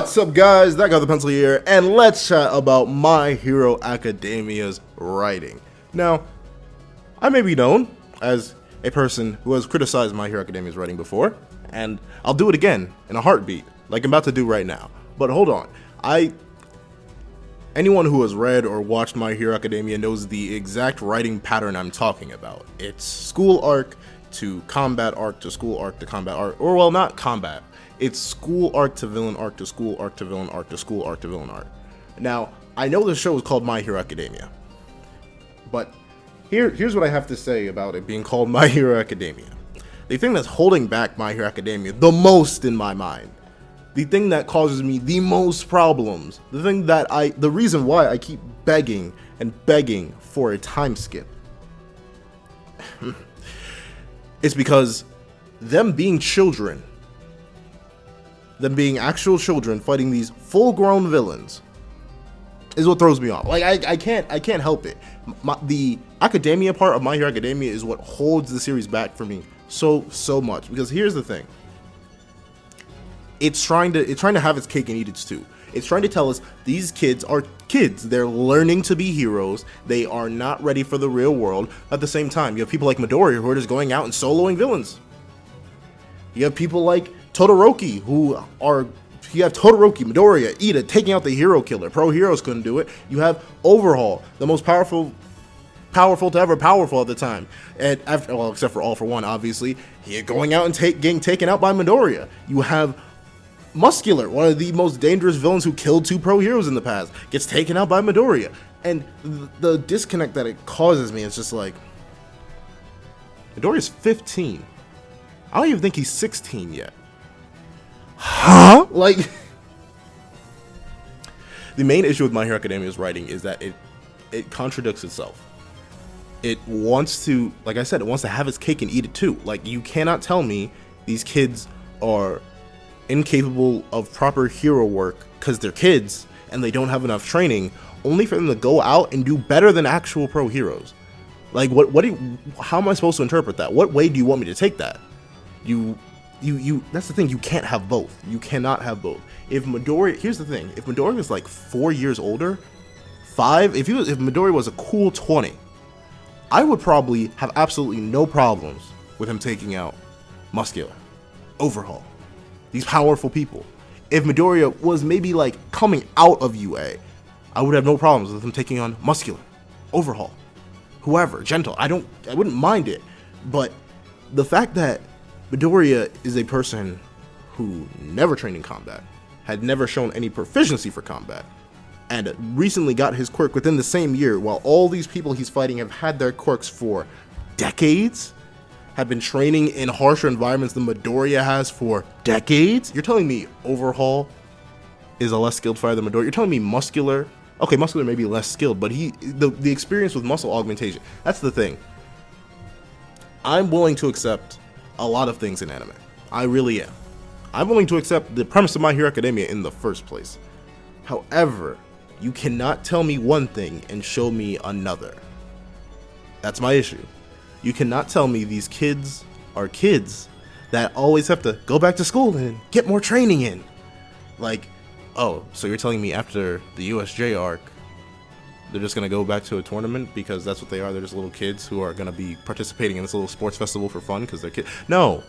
What's up, guys? That got the pencil here, and let's chat about My Hero Academia's writing. Now, I may be known as a person who has criticized My Hero Academia's writing before, and I'll do it again in a heartbeat, like I'm about to do right now. But hold on, anyone who has read or watched My Hero Academia knows the exact writing pattern I'm talking about. It's school arc to combat arc to school arc to combat arc, or well, not combat. It's school arc to villain arc to school arc to villain arc to school arc to villain arc. Now, I know the show is called My Hero Academia, but here's what I have to say about it being called My Hero Academia. The thing that's holding back My Hero Academia the most in my mind, the thing that causes me the most problems, the reason why I keep begging and begging for a time skip, it's because them being children, them being actual children fighting these full-grown villains is what throws me off. Like I can't help it. The academia part of My Hero Academia is what holds the series back for me so much. Because here's the thing: it's trying to have its cake and eat its too. It's trying to tell us these kids are kids. They're learning to be heroes. They are not ready for the real world. At the same time, you have people like Midoriya who are just going out and soloing villains. You have people like Todoroki, you have Todoroki, Midoriya, Ida taking out the hero killer. Pro heroes couldn't do it. You have Overhaul, the most powerful to ever powerful at the time. And except for All for One, obviously, he going out and getting taken out by Midoriya. You have Muscular, one of the most dangerous villains who killed 2 pro heroes in the past, gets taken out by Midoriya. And the disconnect that it causes me is just like, Midoriya's 15. I don't even think he's 16 yet. Huh? Like, the main issue with My Hero Academia's writing is that it contradicts itself. It wants to, like I said, it wants to have its cake and eat it too. Like, you cannot tell me these kids are incapable of proper hero work because they're kids and they don't have enough training, only for them to go out and do better than actual pro heroes. Like, how am I supposed to interpret that? What way do you want me to take that? That's the thing, you can't have both. You cannot have both. Here's the thing, if Midoriya was like 4 years older, 5, if Midoriya was a cool 20, I would probably have absolutely no problems with him taking out Muscular, Overhaul, these powerful people. If Midoriya was maybe like coming out of UA, I would have no problems with him taking on Muscular, Overhaul, whoever, Gentle. I wouldn't mind it. But the fact that Midoriya is a person who never trained in combat, had never shown any proficiency for combat, and recently got his quirk within the same year, while all these people he's fighting have had their quirks for decades, have been training in harsher environments than Midoriya has for decades. You're telling me Overhaul is a less skilled fighter than Midoriya? You're telling me Muscular may be less skilled, but the experience with muscle augmentation, that's the thing. I'm willing to accept a lot of things in anime. I really am. I'm willing to accept the premise of My Hero Academia in the first place. However, you cannot tell me one thing and show me another. That's my issue. You cannot tell me these kids are kids that always have to go back to school and get more training in. Like, oh, so you're telling me after the USJ arc, they're just going to go back to a tournament because that's what they are? They're just little kids who are going to be participating in this little sports festival for fun because they're kids? No,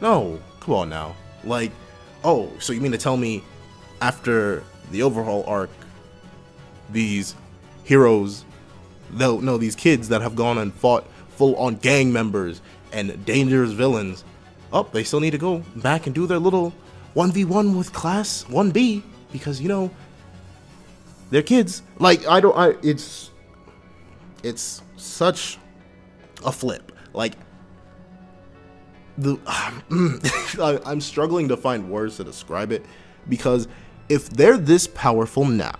come on now. Like, oh, so you mean to tell me after the Overhaul arc, these heroes, these kids that have gone and fought full-on gang members and dangerous villains, they still need to go back and do their little 1v1 with class 1B because, they're kids. Like, it's such a flip. Like, I'm struggling to find words to describe it, because if they're this powerful now,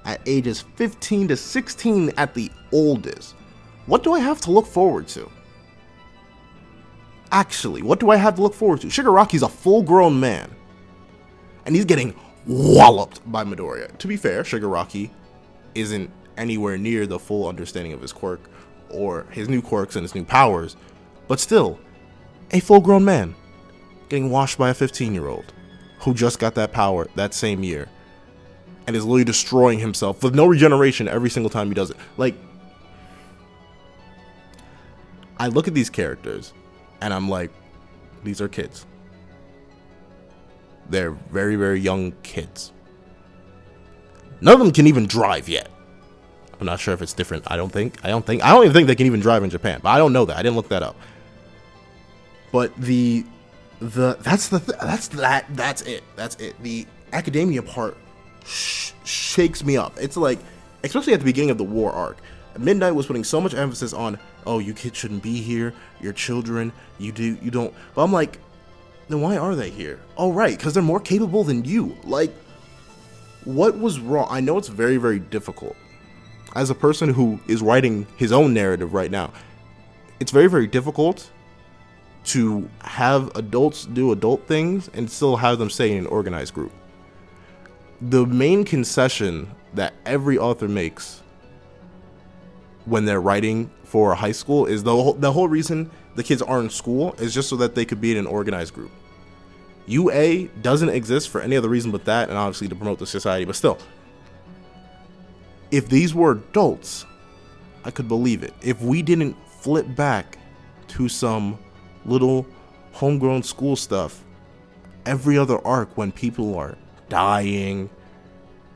at ages 15 to 16 at the oldest, what do I have to look forward to? Actually, what do I have to look forward to? Shigaraki's a full-grown man, and he's getting walloped by Midoriya. To be fair, Shigaraki isn't anywhere near the full understanding of his quirk or his new quirks and his new powers, but still, a full-grown man getting washed by a 15-year-old. who just got that power that same year and is literally destroying himself with no regeneration every single time he does it. Like, I look at these characters and I'm like, these are kids. They're very, very young kids. None of them can even drive yet. I'm not sure if it's different. I don't even think they can even drive in Japan, but I don't know that. I didn't look that up. But that's it. The academia part shakes me up. It's like, especially at the beginning of the war arc, Midnight was putting so much emphasis on, oh, you kids shouldn't be here. You're children. You don't. But I'm like, then why are they here? Oh, right, because they're more capable than you. Like, what was wrong? I know it's very, very difficult. As a person who is writing his own narrative right now, it's very, very difficult to have adults do adult things and still have them stay in an organized group. The main concession that every author makes when they're writing for a high school is the whole reason the kids are in school is just so that they could be in an organized group. UA doesn't exist for any other reason but that, and obviously to promote the society, but still. If these were adults, I could believe it. If we didn't flip back to some little homegrown school stuff every other arc when people are dying,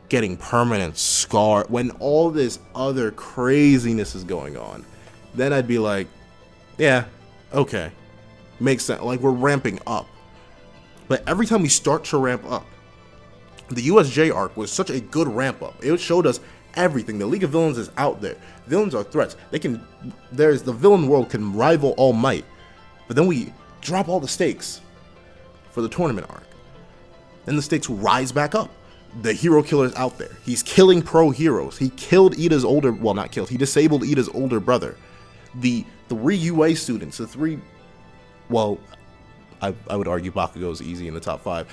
getting permanent scar, when all this other craziness is going on, then I'd be like, yeah, okay, makes sense. Like, we're ramping up. But every time we start to ramp up, the USJ arc was such a good ramp up. It showed us everything. The League of Villains is out there. Villains are threats. The villain world can rival All Might. But then we drop all the stakes for the tournament arc. Then the stakes rise back up. The hero killer is out there. He's killing pro heroes. He killed Ida's older, well, not killed. He disabled Ida's older brother. The 3 UA students, I would argue Bakugo's easy in the top 5.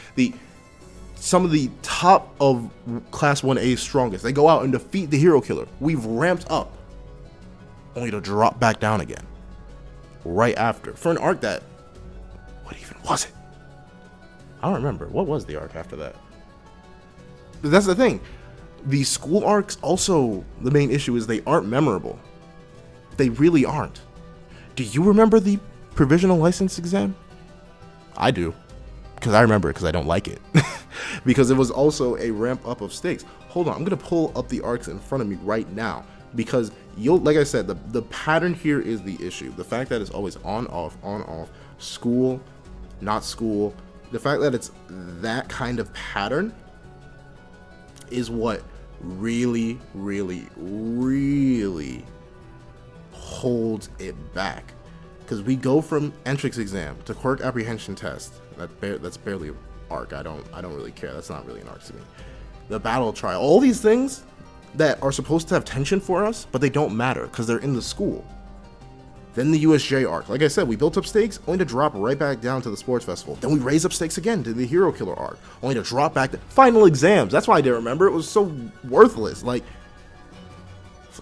Some of the top of Class 1A's strongest, they go out and defeat the hero killer. We've ramped up, only to drop back down again right after for an arc that, what even was it? I don't remember. What was the arc after that? But that's the thing. The school arcs also, the main issue is they aren't memorable. They really aren't. Do you remember the provisional license exam? I do, because I remember it because I don't like it. Because it was also a ramp up of stakes. Hold on, I'm gonna pull up the arcs in front of me right now, because like I said, the pattern here is the issue. The fact that it's always on off, school, not school. The fact that it's that kind of pattern is what really, really, really holds it back. Because we go from entrance exam to quirk apprehension test. That's barely an arc. I don't really care. That's not really an arc to me. The battle trial. All these things that are supposed to have tension for us, but they don't matter because they're in the school. Then the USJ arc. Like I said, we built up stakes only to drop right back down to the sports festival. Then we raise up stakes again to the hero killer arc, only to drop back to final exams. That's why I didn't remember. It was so worthless. Like,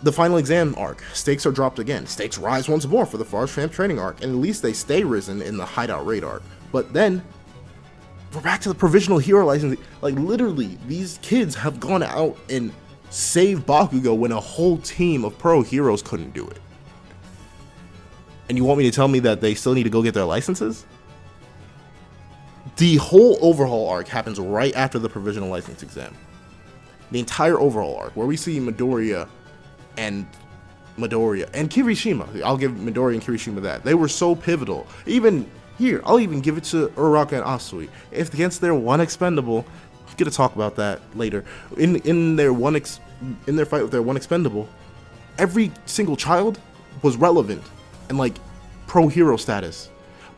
the final exam arc, stakes are dropped again. Stakes rise once more for the Forest Tramp training arc, and at least they stay risen in the Hideout Raid arc. But then, we're back to the provisional hero license. Like, literally, these kids have gone out and saved Bakugo when a whole team of pro heroes couldn't do it. And you want me to tell me that they still need to go get their licenses? The whole overhaul arc happens right after the provisional license exam. The entire overhaul arc, where we see Midoriya and Kirishima. I'll give Midoriya and Kirishima that. They were so pivotal. Even here, I'll even give it to Uraraka and Asui. If against their one expendable, I'm gonna talk about that later. In their fight with their one expendable, every single child was relevant and like pro hero status.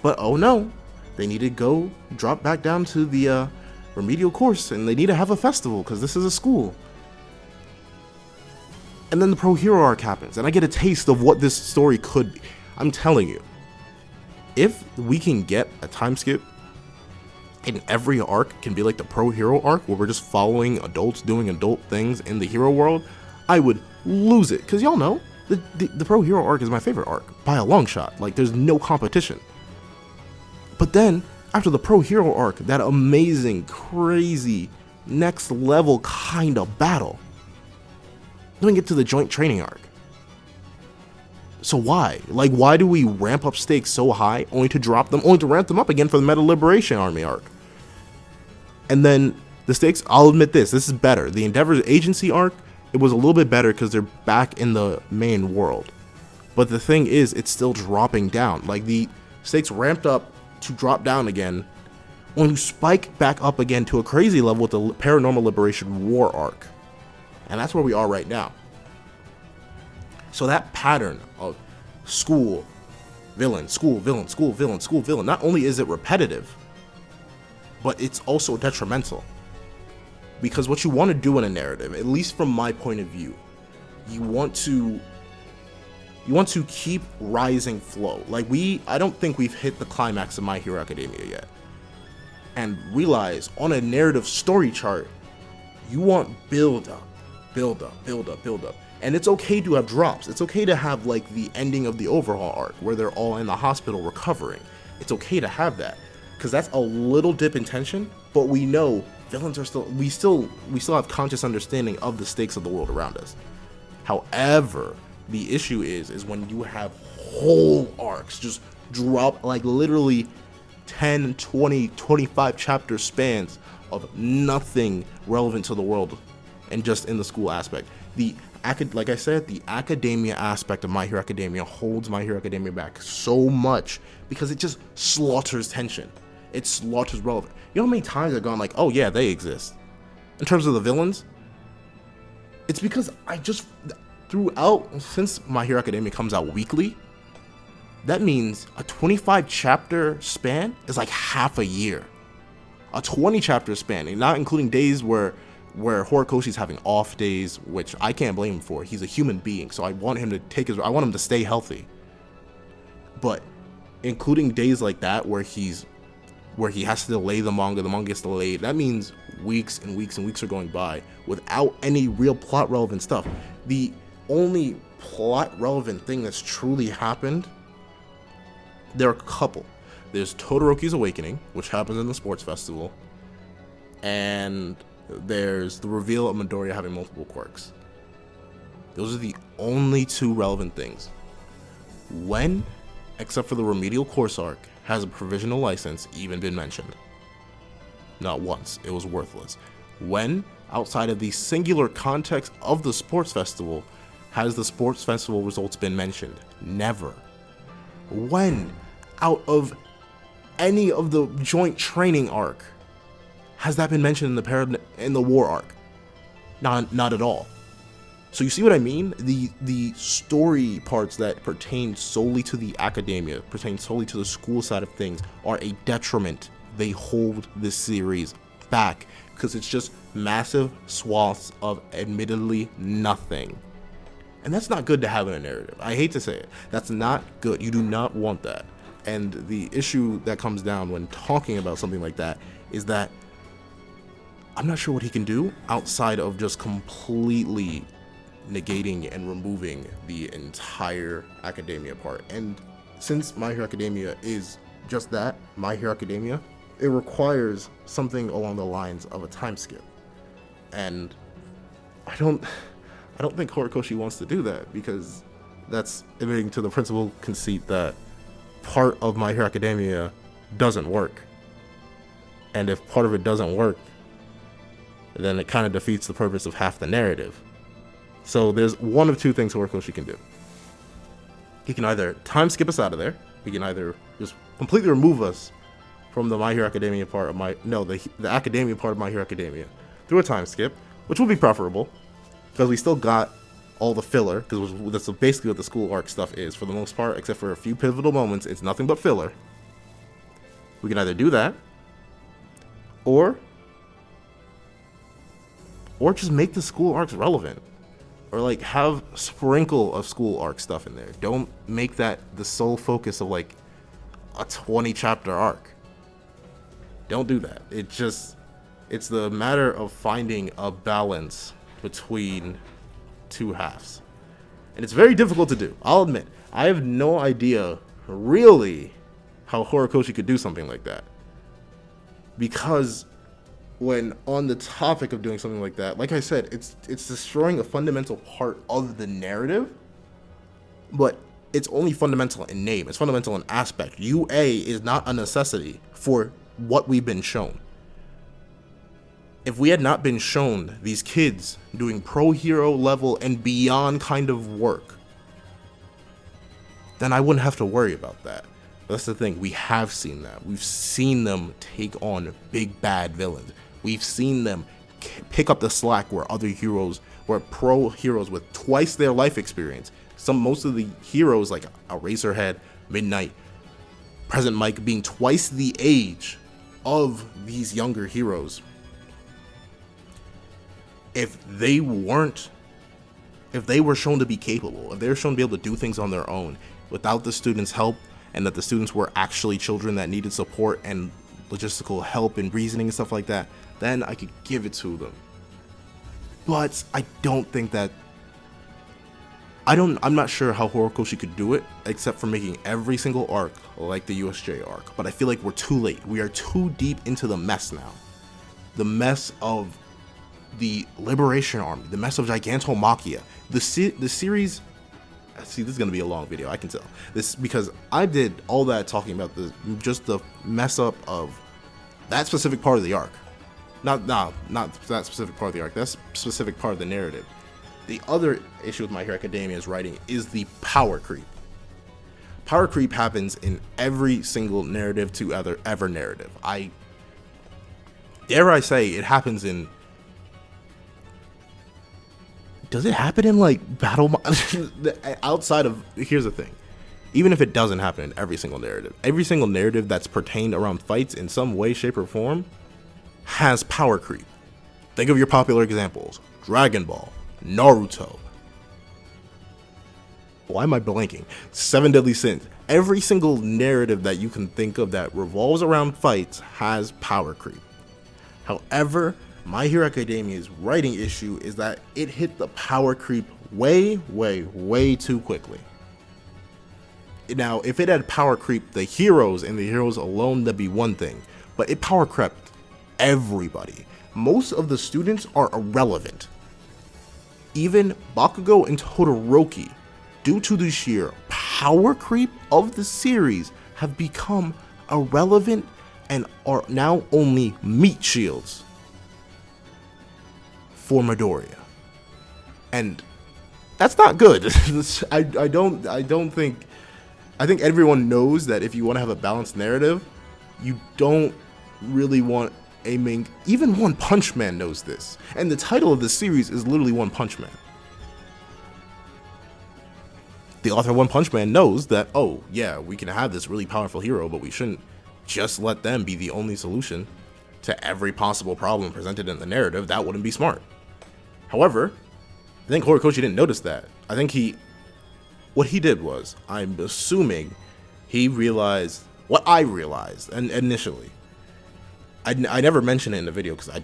But oh no, they need to go drop back down to the remedial course, and they need to have a festival because this is a school. And then the pro hero arc happens, and I get a taste of what this story could be. I'm telling you, if we can get a time skip and every arc can be like the pro hero arc where we're just following adults doing adult things in the hero world, I would lose it. Because y'all know, the pro hero arc is my favorite arc by a long shot. Like, there's no competition. But then After the Pro Hero arc, that amazing, crazy, next level kind of battle. Then we get to the joint training arc. So why? Like, why do we ramp up stakes so high only to drop them, only to ramp them up again for the Meta Liberation Army arc? And then the stakes, I'll admit this is better. The Endeavor Agency arc, it was a little bit better because they're back in the main world. But the thing is, it's still dropping down. Like, the stakes ramped up to drop down again, when you spike back up again to a crazy level with the Paranormal Liberation War arc. And that's where we are right now. So that pattern of school, villain, school, villain, school, villain, school, villain, not only is it repetitive, but it's also detrimental. Because what you want to do in a narrative, at least from my point of view, you want to keep rising flow. Like, I don't think we've hit the climax of My Hero Academia yet. And realize, on a narrative story chart, you want build up, build up, build up, build up. And it's okay to have drops. It's okay to have, like, the ending of the overhaul arc where they're all in the hospital recovering. It's okay to have that, because that's a little dip in tension, but we know villains are we still have conscious understanding of the stakes of the world around us. However, the issue is when you have whole arcs just drop, like, literally 10, 20, 25 chapter spans of nothing relevant to the world and just in the school aspect. Like I said, the academia aspect of My Hero Academia holds My Hero Academia back so much because it just slaughters tension. It slaughters relevant. You know how many times I've gone like, oh yeah, they exist. In terms of the villains, it's because I just, throughout, since My Hero Academia comes out weekly, that means a 25 chapter span is like half a year. A 20 chapter span, and not including days where Horikoshi's having off days, which I can't blame him for. He's a human being, so I want him to stay healthy. But including days like that where he has to delay the manga gets delayed, that means weeks and weeks and weeks are going by without any real plot relevant stuff. The only plot relevant thing that's truly happened, there are a couple. There's Todoroki's Awakening, which happens in the sports festival, and there's the reveal of Midoriya having multiple quirks. Those are the only two relevant things. When, except for the remedial course arc, has a provisional license even been mentioned? Not once. It was worthless. When, outside of the singular context of the sports festival, has the sports festival results been mentioned? Never. When, out of any of the joint training arc, has that been mentioned in the war arc? Not at all. So you see what I mean? The story parts that pertain solely to the academia, pertain solely to the school side of things, are a detriment. They hold this series back because it's just massive swaths of admittedly nothing. And that's not good to have in a narrative. I hate to say it. That's not good. You do not want that. And the issue that comes down when talking about something like that is that I'm not sure what he can do outside of just completely negating and removing the entire academia part. And since My Hero Academia is just that, My Hero Academia, it requires something along the lines of a time skip. And I don't think Horikoshi wants to do that, because that's admitting to the principal conceit that part of My Hero Academia doesn't work. And if part of it doesn't work, then it kind of defeats the purpose of half the narrative. So there's one of two things Horikoshi can do. He can either time skip us out of there. He can either just completely remove us from the My Hero Academia part of the academia part of My Hero Academia through a time skip, which would be preferable, because we still got all the filler, because that's basically what the school arc stuff is for the most part, except for a few pivotal moments. It's nothing but filler. We can either do that, or just make the school arcs relevant, or like have sprinkle of school arc stuff in there. Don't make that the sole focus of like a 20 chapter arc. Don't do that. It's the matter of finding a balance between two halves, and it's very difficult to do. I'll admit, I have no idea really how Horikoshi could do something like that. because when on the topic of doing something like that, like I said, it's destroying a fundamental part of the narrative, but it's only fundamental in name. It's fundamental in aspect. UA is not a necessity for what we've been shown. If we had not been shown these kids doing pro hero level and beyond kind of work, then I wouldn't have to worry about that. But that's the thing, we have seen that. We've seen them take on big bad villains. We've seen them pick up the slack where other heroes, where pro heroes with twice their life experience, most of the heroes like Eraserhead, Midnight, Present Mike being twice the age of these younger heroes. If they were shown to be capable, if they were shown to be able to do things on their own without the students' help, and that the students were actually children that needed support and logistical help and reasoning and stuff like that, then I could give it to them. But I don't think that, I'm not sure how Horikoshi could do it, except for making every single arc like the USJ arc. But I feel like we're too late. We are too deep into the mess now. The mess of the Liberation Army, the mess of Gigantomachia. The series, see, this is going to be a long video, I can tell. This because I did all that talking about just the mess up of that specific part of the arc. Not that specific part of the arc, that specific part of the narrative. The other issue with My Hero Academia's writing is the power creep. Power creep happens in every single narrative to ever narrative. Dare I say it happens in... Does it happen in like battle outside of... Here's the thing. Even if it doesn't happen in every single narrative that's pertained around fights in some way, shape, or form has power creep. Think of your popular examples. Dragon Ball, Naruto. Why am I blanking? Seven Deadly Sins. Every single narrative that you can think of that revolves around fights has power creep. However, My Hero Academia's writing issue is that it hit the power creep way, way, way too quickly. Now, if it had power creep the heroes and the heroes alone, that'd be one thing. But it power crept everybody. Most of the students are irrelevant. Even Bakugo and Todoroki, due to the sheer power creep of the series, have become irrelevant and are now only meat shields for Midoriya. And that's not good. I think everyone knows that if you want to have a balanced narrative, you don't really want a main... Even One Punch Man knows this. And the title of the series is literally One Punch Man. The author of One Punch Man knows that, oh, yeah, we can have this really powerful hero, but we shouldn't just let them be the only solution to every possible problem presented in the narrative. That wouldn't be smart. However, I think Horikoshi didn't notice that. I think what he did was, I'm assuming he realized what I realized initially. I never mentioned it in the video because I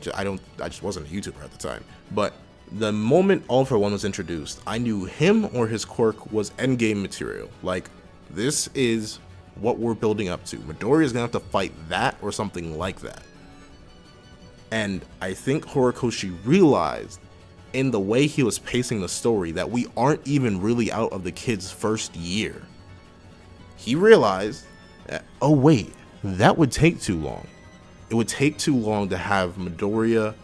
just wasn't a YouTuber at the time. But the moment All For One was introduced, I knew him or his quirk was endgame material. Like, this is what we're building up to. Midoriya is gonna have to fight that or something like that. And I think Horikoshi realized in the way he was pacing the story that we aren't even really out of the kid's first year. He realized that, oh wait, that would take too long. It would take too long to have Midoriya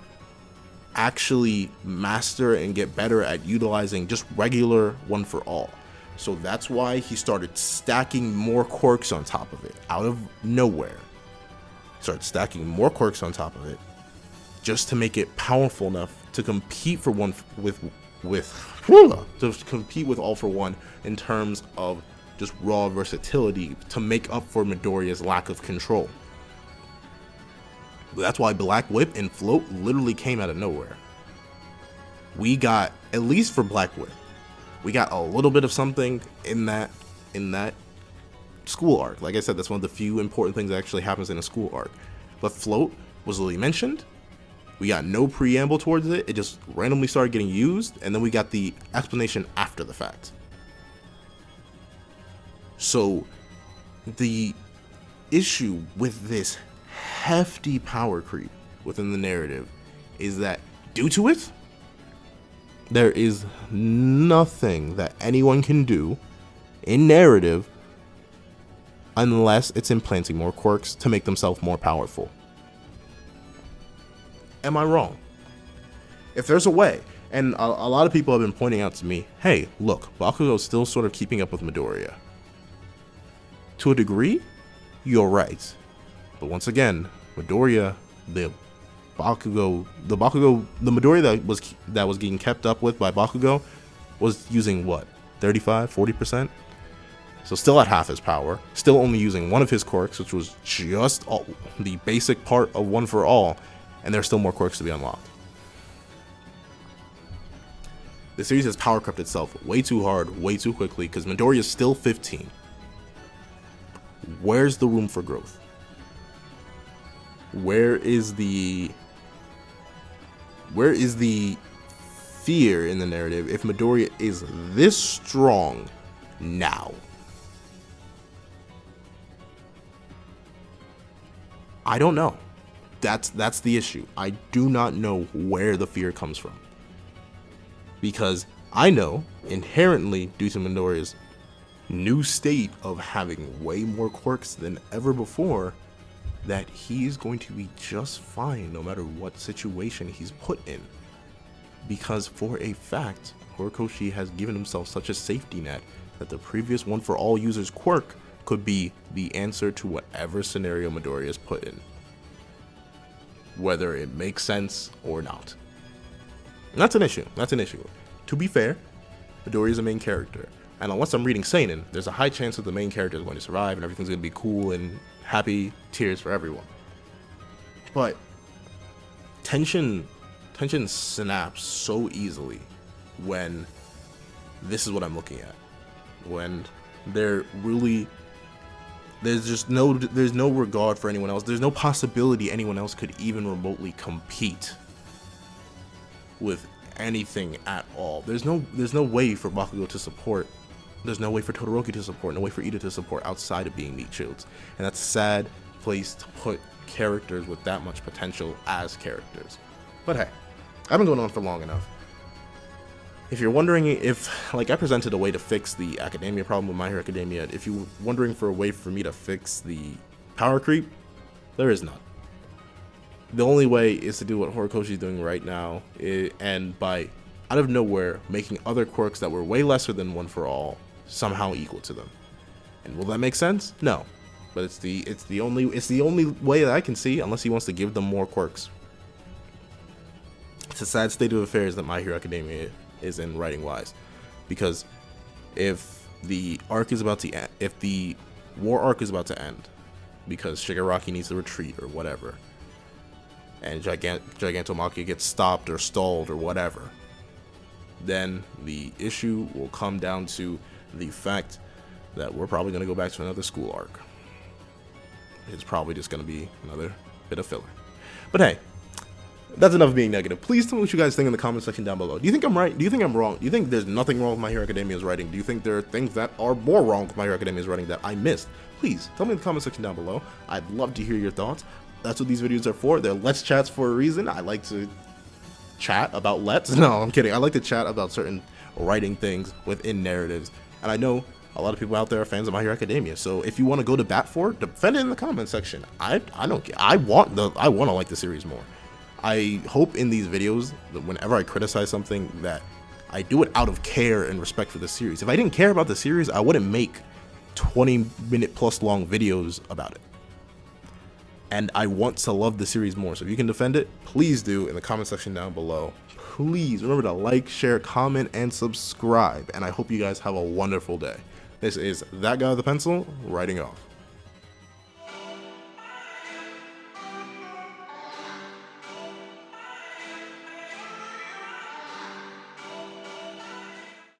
actually master and get better at utilizing just regular One For All. So that's why he started stacking more quirks on top of it, out of nowhere. Started stacking more quirks on top of it, just to make it powerful enough to compete for compete with All For One in terms of just raw versatility to make up for Midoriya's lack of control. That's why Black Whip and Float literally came out of nowhere. We got, at least for Black Whip, we got a little bit of something in that school arc. Like I said, that's one of the few important things that actually happens in a school arc. But Float was literally mentioned. We got no preamble towards it. It just randomly started getting used, and then we got the explanation after the fact. So the issue with this hefty power creep within the narrative is that due to it, there is nothing that anyone can do in narrative unless it's implanting more quirks to make themselves more powerful. Am I wrong? If there's a way, and a lot of people have been pointing out to me, hey, look, Bakugo's still sort of keeping up with Midoriya. To a degree, you're right. But once again, Midoriya, the Midoriya that was getting kept up with by Bakugo was using what, 35, 40%? So still at half his power, still only using one of his quirks, which was just the basic part of One for All, and there's still more quirks to be unlocked. The series has power crept itself way too hard, way too quickly, because Midoriya is still 15. Where's the room for growth? Where is the fear in the narrative if Midoriya is this strong now? I don't know. That's the issue. I do not know where the fear comes from. Because I know, inherently, due to Midoriya's new state of having way more quirks than ever before, that he is going to be just fine no matter what situation he's put in. Because for a fact, Horikoshi has given himself such a safety net that the previous One for All user's quirk could be the answer to whatever scenario Midoriya is put in, whether it makes sense or not. And that's an issue. To be fair, Midoriya is a main character, and unless I'm reading seinen, there's a high chance that the main character is going to survive and everything's going to be cool and happy tears for everyone. But tension snaps so easily when this is what I'm looking at. When there's no regard for anyone else. There's no possibility anyone else could even remotely compete with anything at all. There's no way for Bakugo to support. There's no way for Todoroki to support. No way for Ida to support outside of being meat shields. And that's a sad place to put characters with that much potential as characters. But hey, I've been going on for long enough. If you're wondering if, like, I presented a way to fix the academia problem with My Hero Academia, if you're wondering for a way for me to fix the power creep, there is none. The only way is to do what Horikoshi is doing right now, and by, out of nowhere, making other quirks that were way lesser than One for All somehow equal to them. And will that make sense? No. But it's the only way that I can see, unless he wants to give them more quirks. It's a sad state of affairs that My Hero Academia is in writing wise, because if the arc is about to end, if the war arc is about to end because Shigaraki needs to retreat or whatever, and Gigantomachia gets stopped or stalled or whatever, then the issue will come down to the fact that we're probably going to go back to another school arc. It's probably just going to be another bit of filler. But hey, that's enough being negative. Please tell me what you guys think in the comment section down below. Do you think I'm right? Do you think I'm wrong? Do you think there's nothing wrong with My Hero Academia's writing? Do you think there are things that are more wrong with My Hero Academia's writing that I missed? Please tell me in the comment section down below. I'd love to hear your thoughts. That's what these videos are for. They're Let's Chats for a reason. I like to chat about Let's. No, I'm kidding. I like to chat about certain writing things within narratives. And I know a lot of people out there are fans of My Hero Academia. So if you want to go to bat for it, defend it in the comment section. I don't care. I want to like the series more. I hope in these videos that whenever I criticize something that I do it out of care and respect for the series. If I didn't care about the series, I wouldn't make 20-minute plus long videos about it. And I want to love the series more. So if you can defend it, please do in the comment section down below. Please remember to like, share, comment, and subscribe. And I hope you guys have a wonderful day. This is That Guy with the Pencil, writing off.